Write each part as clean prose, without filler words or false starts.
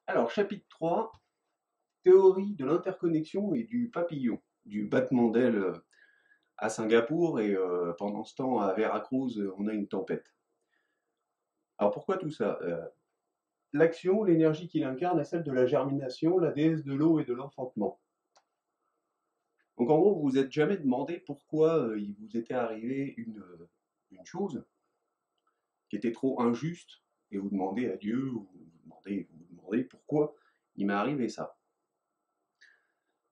Alors, chapitre 3, théorie de l'interconnexion et du papillon, du battement d'ailes à Singapour et pendant ce temps à Veracruz, on a une tempête. Alors pourquoi tout ça? L'action, l'énergie qu'il incarne est celle de la germination, la déesse de l'eau et de l'enfantement. Donc en gros, vous vous êtes jamais demandé pourquoi il vous était arrivé une chose qui était trop injuste et vous demandez à Dieu, ou vous demandez pourquoi il m'est arrivé ça.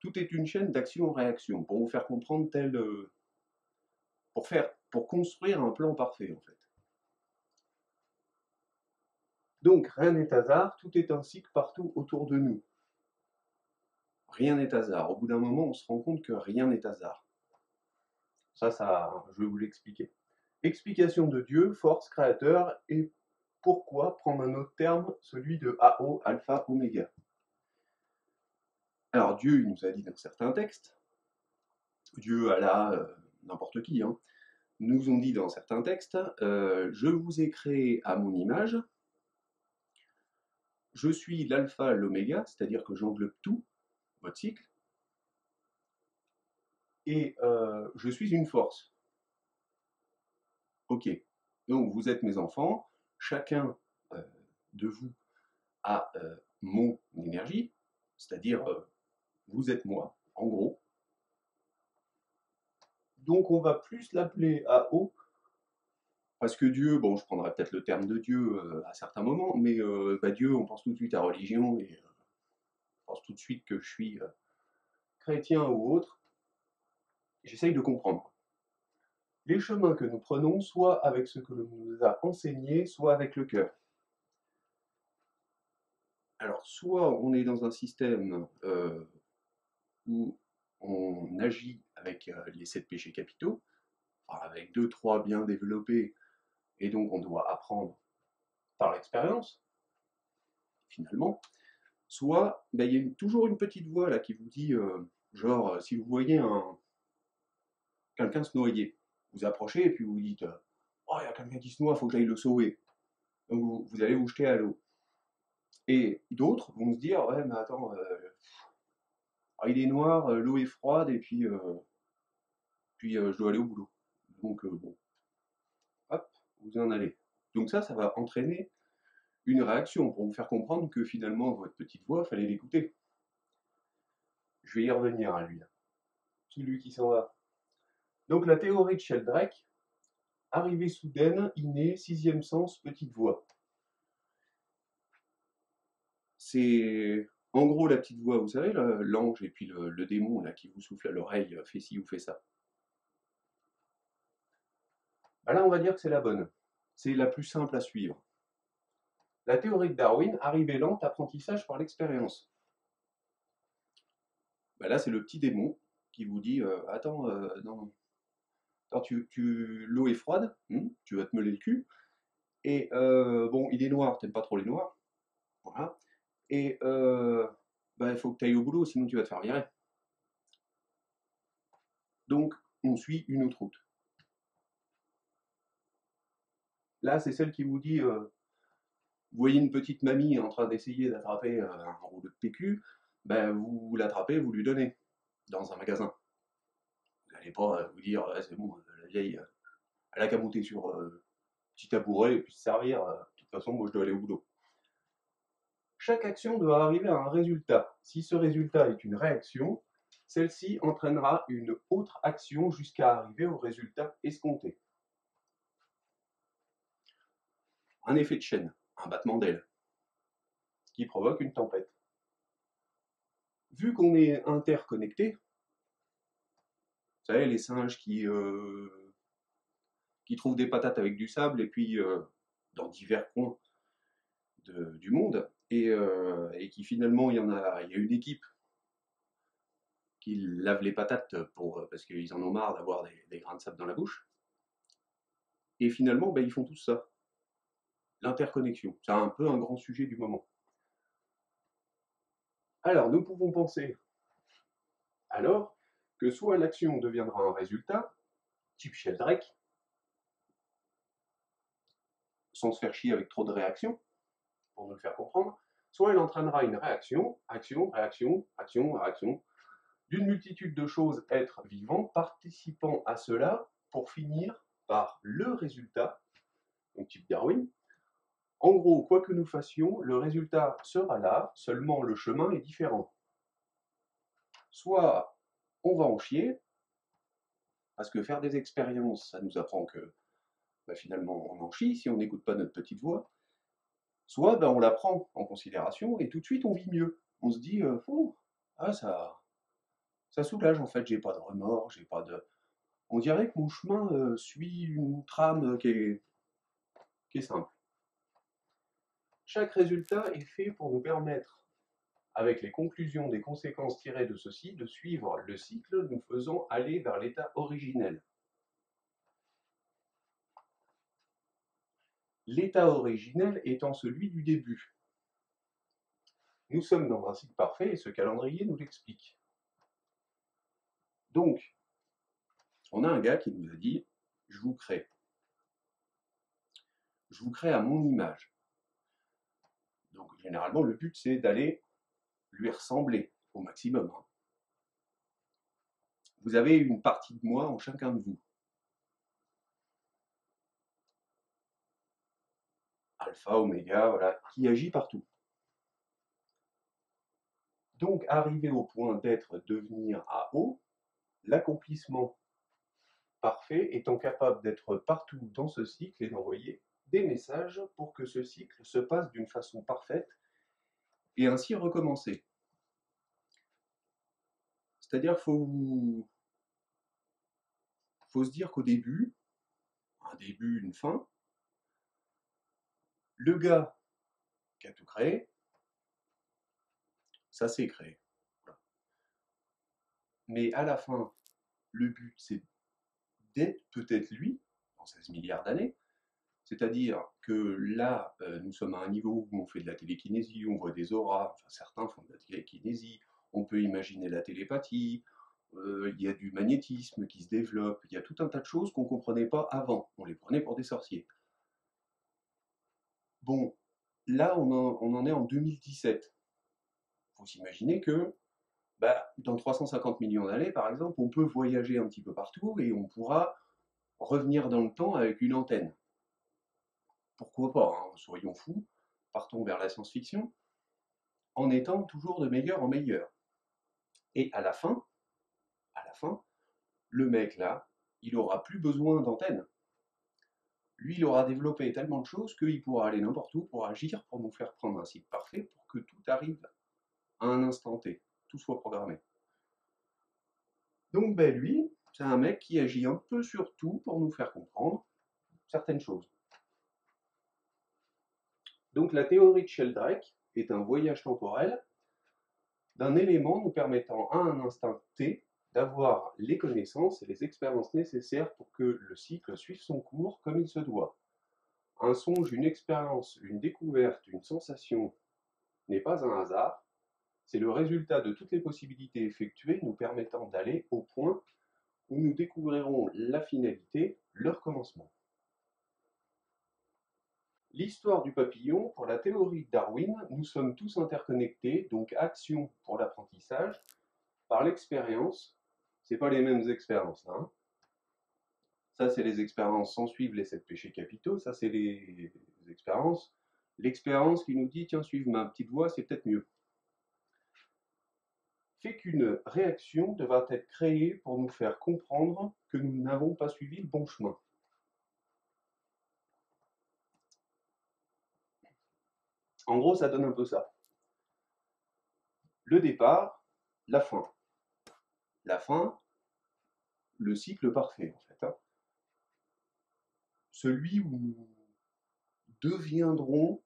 Tout est une chaîne d'action-réaction pour vous faire comprendre pour construire un plan parfait en fait. Donc rien n'est hasard, tout est un cycle partout autour de nous. Rien n'est hasard. Au bout d'un moment, on se rend compte que rien n'est hasard. Ça, je vais vous l'expliquer. Explication de Dieu, force créateur, et pourquoi prendre un autre terme, celui de AO, alpha, oméga. Alors Dieu, il nous a dit dans certains textes, Dieu, Allah, n'importe qui, hein, nous ont dit dans certains textes, je vous ai créé à mon image, je suis l'alpha, l'oméga, c'est-à-dire que j'englobe tout, votre cycle, et je suis une force. Ok, donc vous êtes mes enfants, chacun euh, de vous a mon énergie, c'est-à-dire vous êtes moi, en gros. Donc on va plus l'appeler AO, parce que Dieu, bon je prendrai peut-être le terme de Dieu à certains moments, mais Dieu, on pense tout de suite à religion, et on pense tout de suite que je suis chrétien ou autre. J'essaye de comprendre. Les chemins que nous prenons, soit avec ce que l'on nous a enseigné, soit avec le cœur. Alors, soit on est dans un système où on agit avec les 7 péchés capitaux, enfin, avec 2, 3 bien développés, et donc on doit apprendre par l'expérience, finalement. Soit il y a toujours une petite voix là qui vous dit, genre, si vous voyez quelqu'un se noyer, vous approchez et puis vous dites, oh, il y a quelqu'un qui se noie, il faut que j'aille le sauver. Donc vous allez vous jeter à l'eau. Et d'autres vont se dire, ouais, mais attends, il est noir, l'eau est froide, et puis je dois aller au boulot. Donc bon, hop, vous en allez. Donc ça va entraîner une réaction pour vous faire comprendre que finalement, votre petite voix, fallait l'écouter. Je vais y revenir à lui, là. Celui qui s'en va. Donc la théorie de Sheldrake, arrivée soudaine, innée, sixième sens, petite voix. C'est en gros la petite voix, vous savez, l'ange et puis le démon là, qui vous souffle à l'oreille, fais ci ou fais ça. Là, on va dire que c'est la bonne. C'est la plus simple à suivre. La théorie de Darwin, arrivée lente, apprentissage par l'expérience. Là, c'est le petit démon qui vous dit attends, non, attends, l'eau est froide, tu vas te meuler le cul, et bon, il est noir, t'aimes pas trop les noirs, voilà, et il faut que tu ailles au boulot, sinon tu vas te faire virer. Donc, on suit une autre route. Là, c'est celle qui vous dit vous voyez une petite mamie en train d'essayer d'attraper un rouleau de PQ, vous l'attrapez, vous lui donnez dans un magasin. Vous n'allez pas vous dire c'est bon, la vieille, elle a qu'à monter sur petit tabouret et puis se servir. De toute façon, moi je dois aller au boulot. Chaque action doit arriver à un résultat. Si ce résultat est une réaction, celle-ci entraînera une autre action jusqu'à arriver au résultat escompté. Un effet de chaîne, un battement d'aile, qui provoque une tempête. Vu qu'on est interconnecté, vous savez, les singes qui trouvent des patates avec du sable et puis dans divers coins du monde, et qui finalement, il y a une équipe qui lave les patates parce qu'ils en ont marre d'avoir des grains de sable dans la bouche. Et finalement, ils font tout ça. L'interconnexion, c'est un peu un grand sujet du moment. Alors, nous pouvons penser alors que soit l'action deviendra un résultat, type Sheldrake, sans se faire chier avec trop de réactions, pour nous le faire comprendre, soit elle entraînera une réaction, action, réaction, action, réaction, d'une multitude de choses, êtres vivants, participant à cela pour finir par le résultat, donc type Darwin. En gros, quoi que nous fassions, le résultat sera là, seulement le chemin est différent. Soit on va en chier, parce que faire des expériences, ça nous apprend que finalement on en chie si on n'écoute pas notre petite voix, soit on la prend en considération et tout de suite on vit mieux. On se dit, oh, ah, ça soulage en fait, j'ai pas de remords, j'ai pas de... On dirait que mon chemin suit une trame qui est simple. Chaque résultat est fait pour nous permettre, avec les conclusions des conséquences tirées de ceci, de suivre le cycle nous faisant aller vers l'état originel. L'état originel étant celui du début. Nous sommes dans un cycle parfait et ce calendrier nous l'explique. Donc, on a un gars qui nous a dit, je vous crée. Je vous crée à mon image. Donc, généralement, le but, c'est d'aller lui ressembler au maximum. Vous avez une partie de moi en chacun de vous. Alpha, oméga, voilà, qui agit partout. Donc, arriver au point d'être, devenir à haut, l'accomplissement parfait étant capable d'être partout dans ce cycle et d'envoyer des messages pour que ce cycle se passe d'une façon parfaite et ainsi recommencer. C'est-à-dire qu'il faut se dire qu'au début, un début, une fin, le gars qui a tout créé, ça s'est créé. Voilà. Mais à la fin, le but, c'est d'être peut-être lui, dans 16 milliards d'années, c'est-à-dire que là, nous sommes à un niveau où on fait de la télékinésie, on voit des auras, enfin certains font de la télékinésie, on peut imaginer la télépathie, il y a du magnétisme qui se développe, il y a tout un tas de choses qu'on ne comprenait pas avant, on les prenait pour des sorciers. Bon, là on en est en 2017. Il faut s'imaginer que dans 350 millions d'années, par exemple, on peut voyager un petit peu partout et on pourra revenir dans le temps avec une antenne. Pourquoi pas, hein, soyons fous, partons vers la science-fiction, en étant toujours de meilleur en meilleur. Et à la fin, le mec là, il aura plus besoin d'antenne. Lui, il aura développé tellement de choses qu'il pourra aller n'importe où pour agir, pour nous faire prendre un cycle parfait, pour que tout arrive à un instant T, tout soit programmé. Donc lui, c'est un mec qui agit un peu sur tout pour nous faire comprendre certaines choses. Donc la théorie de Sheldrake est un voyage temporel d'un élément nous permettant à un instant T d'avoir les connaissances et les expériences nécessaires pour que le cycle suive son cours comme il se doit. Un songe, une expérience, une découverte, une sensation n'est pas un hasard, c'est le résultat de toutes les possibilités effectuées nous permettant d'aller au point où nous découvrirons la finalité, leur commencement. L'histoire du papillon, pour la théorie de Darwin, nous sommes tous interconnectés, donc action pour l'apprentissage, par l'expérience. C'est pas les mêmes expériences, hein. Ça, c'est les expériences sans suivre les 7 péchés capitaux, ça, c'est les expériences. L'expérience qui nous dit, tiens, suivre ma petite voie, c'est peut-être mieux. Fait qu'une réaction devra être créée pour nous faire comprendre que nous n'avons pas suivi le bon chemin. En gros, ça donne un peu ça. Le départ, la fin. La fin, le cycle parfait, en fait. Hein. Celui où nous deviendrons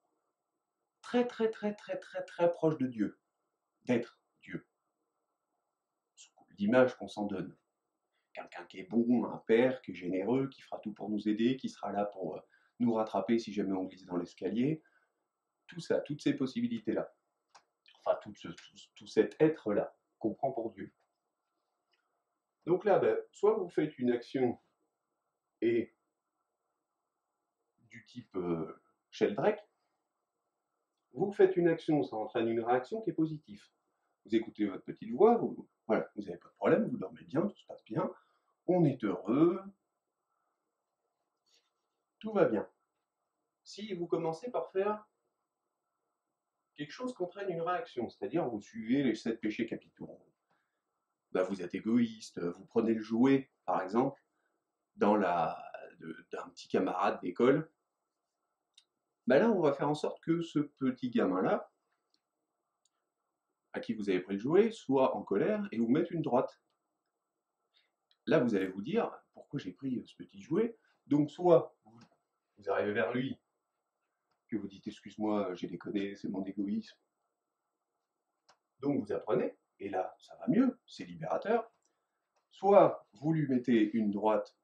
très proches de Dieu, d'être Dieu. L'image qu'on s'en donne. Quelqu'un qui est bon, un père qui est généreux, qui fera tout pour nous aider, qui sera là pour nous rattraper si jamais on glisse dans l'escalier. Tout ça, toutes ces possibilités-là. Enfin, tout cet être-là qu'on prend pour Dieu. Donc là, soit vous faites une action et du type Sheldrake, Vous faites une action, ça entraîne une réaction qui est positive. Vous écoutez votre petite voix, voilà, vous n'avez pas de problème, vous dormez bien, tout se passe bien, on est heureux, tout va bien. Si vous commencez par faire quelque chose qui entraîne une réaction, c'est-à-dire vous suivez les 7 péchés capitaux, bah vous êtes égoïste, vous prenez le jouet, par exemple, d'un petit camarade d'école, bah là on va faire en sorte que ce petit gamin-là, à qui vous avez pris le jouet, soit en colère et vous mette une droite. Là vous allez vous dire, pourquoi j'ai pris ce petit jouet? Donc soit vous arrivez vers lui, que vous dites excuse-moi, j'ai déconné, c'est mon égoïsme. Donc vous apprenez, et là ça va mieux, c'est libérateur. Soit vous lui mettez une droite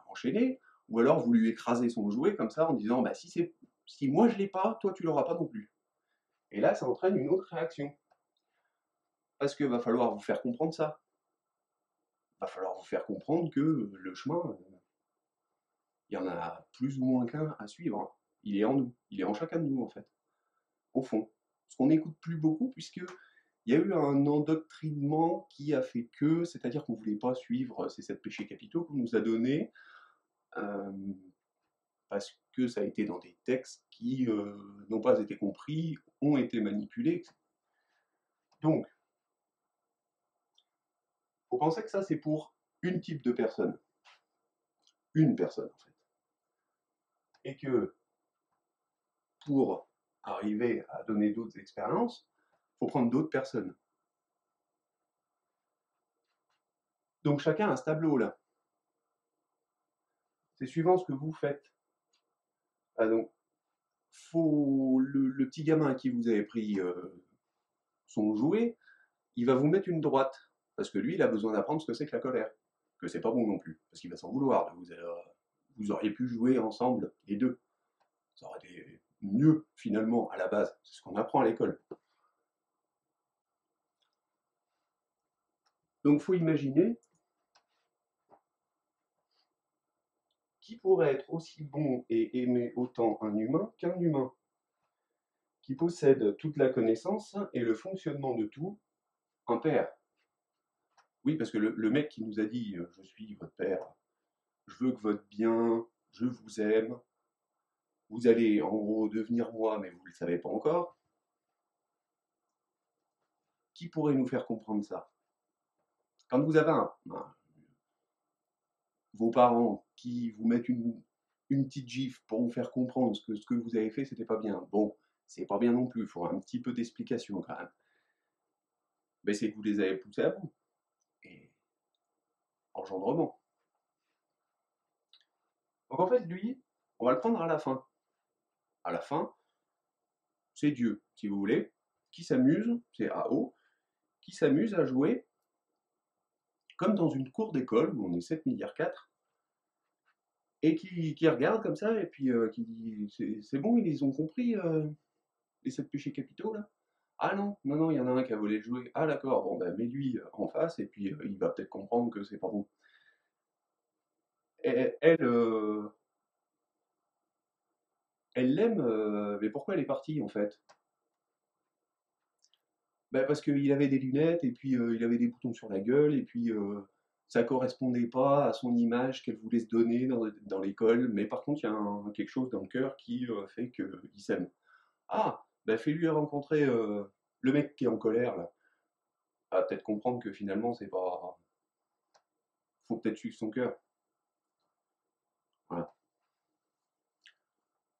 enchaînée, ou alors vous lui écrasez son jouet comme ça en disant bah, si moi je l'ai pas, toi tu l'auras pas non plus. Et là ça entraîne une autre réaction. Parce qu'il va falloir vous faire comprendre ça. Il va falloir vous faire comprendre que le chemin, il y en a plus ou moins qu'un à suivre. Il est en nous, il est en chacun de nous en fait, au fond. Ce qu'on n'écoute plus beaucoup puisque il y a eu un endoctrinement qui a fait que, c'est-à-dire qu'on ne voulait pas suivre ces 7 péchés capitaux qu'on nous a donnés, parce que ça a été dans des textes qui n'ont pas été compris, ont été manipulés. Donc, il faut penser que ça, c'est pour une type de personne. Une personne, en fait. Et que pour arriver à donner d'autres expériences, il faut prendre d'autres personnes. Donc, chacun a ce tableau-là. C'est suivant ce que vous faites. Ah, donc, le petit gamin à qui vous avez pris son jouet, il va vous mettre une droite. Parce que lui, il a besoin d'apprendre ce que c'est que la colère. Que c'est pas bon non plus. Parce qu'il va s'en vouloir. Vous auriez pu jouer ensemble, les deux. Ça aurait été mieux, finalement, à la base. C'est ce qu'on apprend à l'école. Donc, il faut imaginer qui pourrait être aussi bon et aimer autant un humain qu'un humain, qui possède toute la connaissance et le fonctionnement de tout, un père. Oui, parce que le mec qui nous a dit je suis votre père, je veux que votre bien, je vous aime, vous allez en gros devenir moi, mais vous ne le savez pas encore. Qui pourrait nous faire comprendre ça? Quand vous avez vos parents qui vous mettent une petite gifle pour vous faire comprendre ce que vous avez fait, c'était pas bien. Bon, c'est pas bien non plus, il faut un petit peu d'explication quand même. Mais c'est que vous les avez poussés à bout. Et engendrement. Donc en fait, lui, on va le prendre à la fin. À la fin, c'est Dieu, si vous voulez, qui s'amuse, c'est AO, qui s'amuse à jouer comme dans une cour d'école où on est 7 milliards 4 et qui regarde comme ça et puis qui dit c'est bon, ils ont compris les 7 péchés capitaux là? Ah non, non, non, il y en a un qui a volé le jouet. Ah d'accord, bon ben mets-lui en face et puis il va peut-être comprendre que c'est pas bon. Et, elle l'aime, mais pourquoi elle est partie en fait? Bah, parce qu'il avait des lunettes et puis il avait des boutons sur la gueule et puis ça correspondait pas à son image qu'elle voulait se donner dans l'école. Mais par contre, il y a quelque chose dans le cœur qui fait qu'il s'aime. Ah, bah fais-lui rencontrer le mec qui est en colère là. Va peut-être comprendre que finalement c'est pas. Faut peut-être suivre son cœur. Voilà.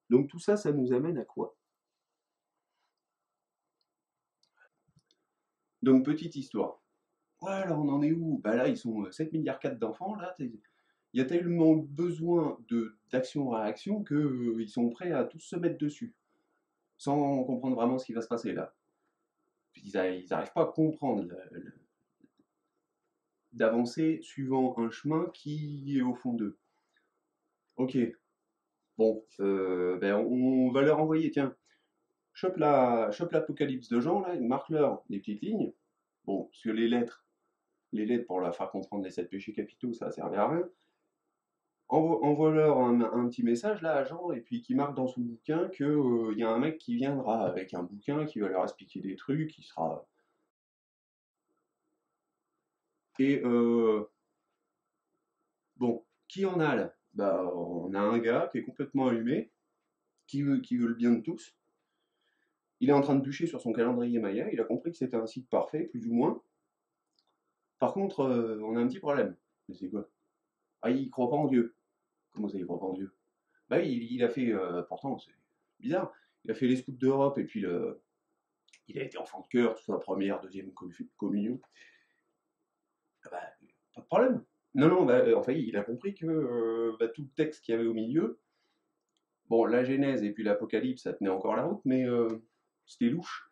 Donc tout ça, ça nous amène à quoi? Donc petite histoire. Voilà, on en est où? Bah là, ils sont 7 milliards 4 d'enfants là. Il y a tellement besoin d'action-réaction qu'ils sont prêts à tous se mettre dessus, sans comprendre vraiment ce qui va se passer là. Ils n'arrivent pas à comprendre d'avancer suivant un chemin qui est au fond d'eux. Ok, bon, ben on va leur envoyer, tiens, chope l'Apocalypse de Jean, là, marque-leur des petites lignes. Bon, parce que les lettres pour leur faire comprendre les 7 péchés capitaux, ça ne servait à rien. Envoie-leur un petit message là à Jean et puis qui marque dans son bouquin que il y a un mec qui viendra avec un bouquin qui va leur expliquer des trucs, qui sera et bon, qui en a là? Bah, on a un gars qui est complètement allumé, qui veut le bien de tous. Il est en train de bûcher sur son calendrier Maya, il a compris que c'était un site parfait, plus ou moins. Par contre, on a un petit problème. Mais c'est quoi? Ah, il croit pas en Dieu. Comment ça, il croit pas en Dieu? Bah oui, il a fait, pourtant, c'est bizarre, il a fait les scouts d'Europe et puis il a été enfant de chœur, tout ça, première, deuxième communion. Ah bah, pas de problème. Non, non, bah, enfin, il a compris que bah, tout le texte qu'il y avait au milieu, bon, la Genèse et puis l'Apocalypse, ça tenait encore la route, mais c'était louche.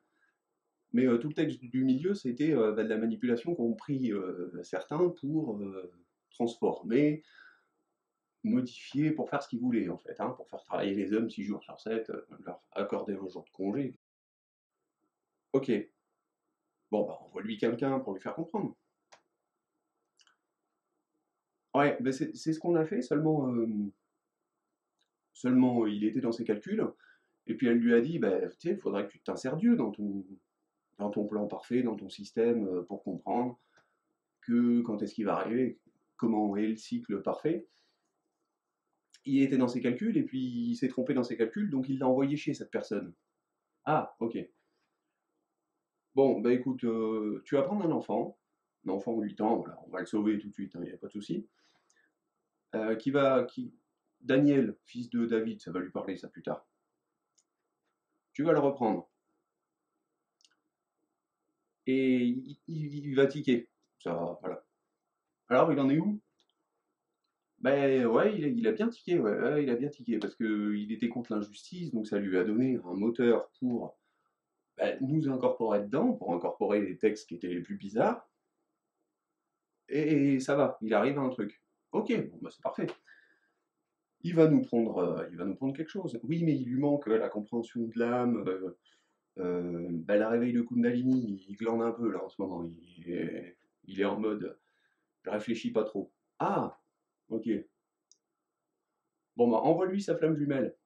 Mais tout le texte du milieu, c'était bah, de la manipulation qu'ont pris certains pour transformer, modifier, pour faire ce qu'ils voulaient, en fait, hein, pour faire travailler les hommes 6 jours sur 7, leur accorder un jour de congé. Ok, bon, bah, envoie-lui quelqu'un pour lui faire comprendre. Ouais, bah, c'est ce qu'on a fait, seulement il était dans ses calculs, et puis elle lui a dit, bah, tu sais, il faudrait que tu t'insères Dieu dans ton plan parfait, dans ton système, pour comprendre que quand est-ce qu'il va arriver, comment est le cycle parfait. Il était dans ses calculs, et puis il s'est trompé dans ses calculs, donc il l'a envoyé chez cette personne. Ah, ok. Bon, bah écoute, tu vas prendre un enfant de 8 ans, voilà, on va le sauver tout de suite, il n'y a pas de souci, Daniel, fils de David, ça va lui parler ça plus tard. Tu vas le reprendre. Et il va tiquer. Ça, voilà. Alors, il en est où? Ben ouais, il a bien tiqué, ouais, ouais, il a bien tiqué, parce que il était contre l'injustice, donc ça lui a donné un moteur pour ben, nous incorporer dedans, pour incorporer les textes qui étaient les plus bizarres, et ça va, il arrive à un truc. Ok, bon, bah c'est parfait. Il va nous prendre quelque chose. Oui, mais il lui manque la compréhension de l'âme, bah, la réveil de Kundalini, il glande un peu là en ce moment. Il est en mode, je réfléchis pas trop. Ah, ok. Bon, bah, envoie-lui sa flamme jumelle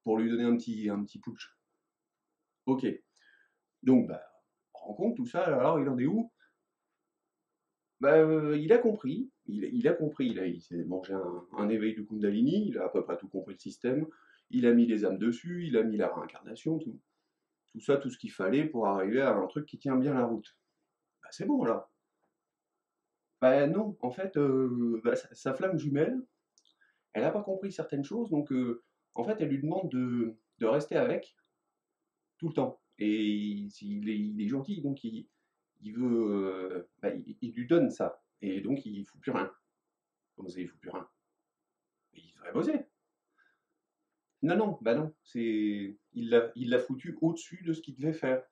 pour lui donner un petit putsch. Ok. Donc, bah, rends compte tout ça, alors il en est où? Bah, il a compris. Il a compris. Il s'est mangé un éveil de Kundalini. Il a à peu près tout compris le système. Il a mis les âmes dessus. Il a mis la réincarnation, tout ça, tout ce qu'il fallait pour arriver à un truc qui tient bien la route. Bah, c'est bon là. Bah non, en fait, bah, sa flamme jumelle, elle n'a pas compris certaines choses, donc en fait, elle lui demande de rester avec tout le temps. Et il est gentil, donc il veut, bah, il lui donne ça. Et donc, il ne fout plus rien. Comment ça, il ne fout plus rien? Il devrait bosser. Non, non, bah non, il l'a foutu au-dessus de ce qu'il devait faire.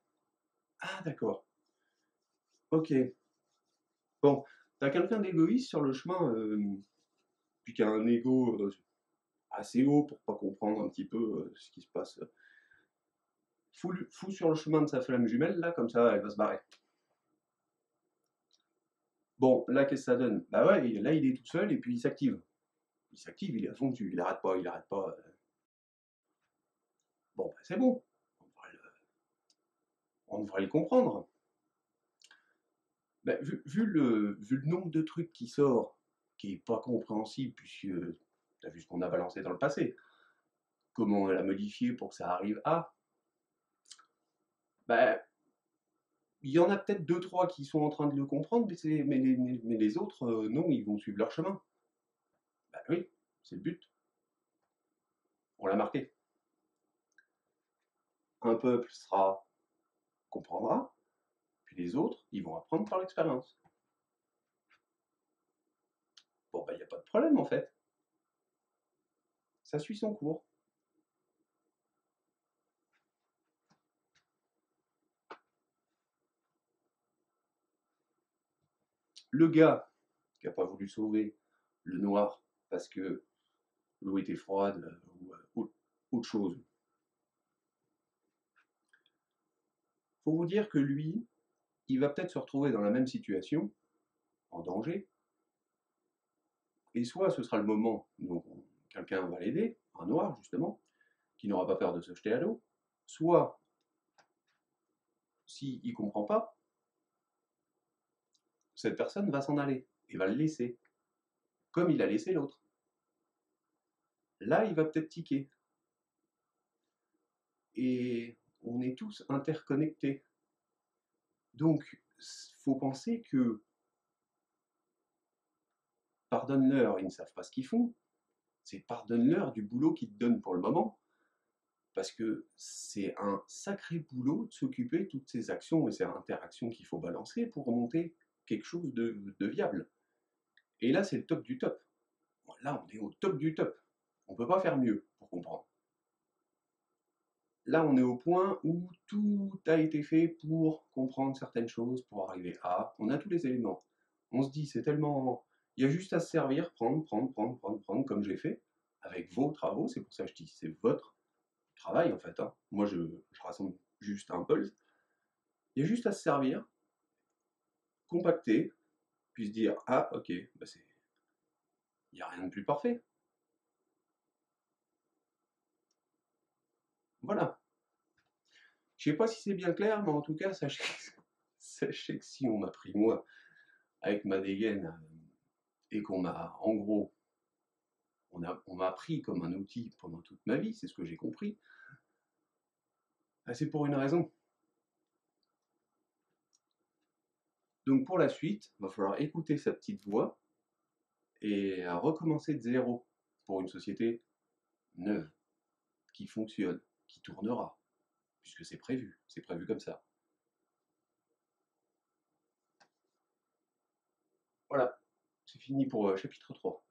Ah, d'accord. Ok. Bon, t'as quelqu'un d'égoïste sur le chemin, puis qui a un ego assez haut pour pas comprendre un petit peu ce qui se passe. Fous sur le chemin de sa flamme jumelle, là, comme ça, elle va se barrer. Bon, là, qu'est-ce que ça donne? Bah ouais, là, il est tout seul et puis il s'active. Il s'active, il est à fond dessus, il arrête pas, il arrête pas. Bon, bah, c'est bon, on devrait le comprendre. Bah, vu le nombre de trucs qui sort, qui est pas compréhensible, puisque t'as vu ce qu'on a balancé dans le passé, comment on l'a modifié pour que ça arrive à, bah, il y en a peut-être deux, trois qui sont en train de le comprendre, mais les autres, non, ils vont suivre leur chemin. Bah oui, c'est le but. On l'a marqué. Un peuple comprendra, puis les autres, ils vont apprendre par l'expérience. Bon, bah, il n'y a pas de problème en fait. Ça suit son cours. Le gars qui n'a pas voulu sauver le noir parce que l'eau était froide ou autre chose, faut vous dire que lui, il va peut-être se retrouver dans la même situation, en danger, Et soit ce sera le moment où quelqu'un va l'aider, un noir justement, qui n'aura pas peur de se jeter à l'eau, soit, s'il ne comprend pas, cette personne va s'en aller et va le laisser, comme il a laissé l'autre. Là, il va peut-être tiquer. Et on est tous interconnectés. Donc, faut penser que pardonne-leur, ils ne savent pas ce qu'ils font. C'est pardonne-leur du boulot qu'ils te donnent pour le moment. Parce que c'est un sacré boulot de s'occuper de toutes ces actions et ces interactions qu'il faut balancer pour remonter quelque chose de viable. Et là, c'est le top du top. Là, on est au top du top. On ne peut pas faire mieux pour comprendre. Là, on est au point où tout a été fait pour comprendre certaines choses, pour arriver à. On a tous les éléments. On se dit, c'est tellement. Il y a juste à se servir, prendre, comme j'ai fait, avec vos travaux. C'est pour ça que je dis, c'est votre travail en fait. Hein. Moi, je rassemble juste un pulse. Il y a juste à se servir, compacter, puis se dire, ah, ok, bah c'est. Il n'y a rien de plus parfait. Voilà. Je sais pas si c'est bien clair, mais en tout cas, sachez que si on m'a pris moi avec ma dégaine et qu'on m'a, en gros, on m'a pris comme un outil pendant toute ma vie, c'est ce que j'ai compris, bah, c'est pour une raison. Donc pour la suite, il va falloir écouter sa petite voix et recommencer de zéro pour une société neuve, qui fonctionne, qui tournera, puisque c'est prévu comme ça. Voilà, c'est fini pour chapitre 3.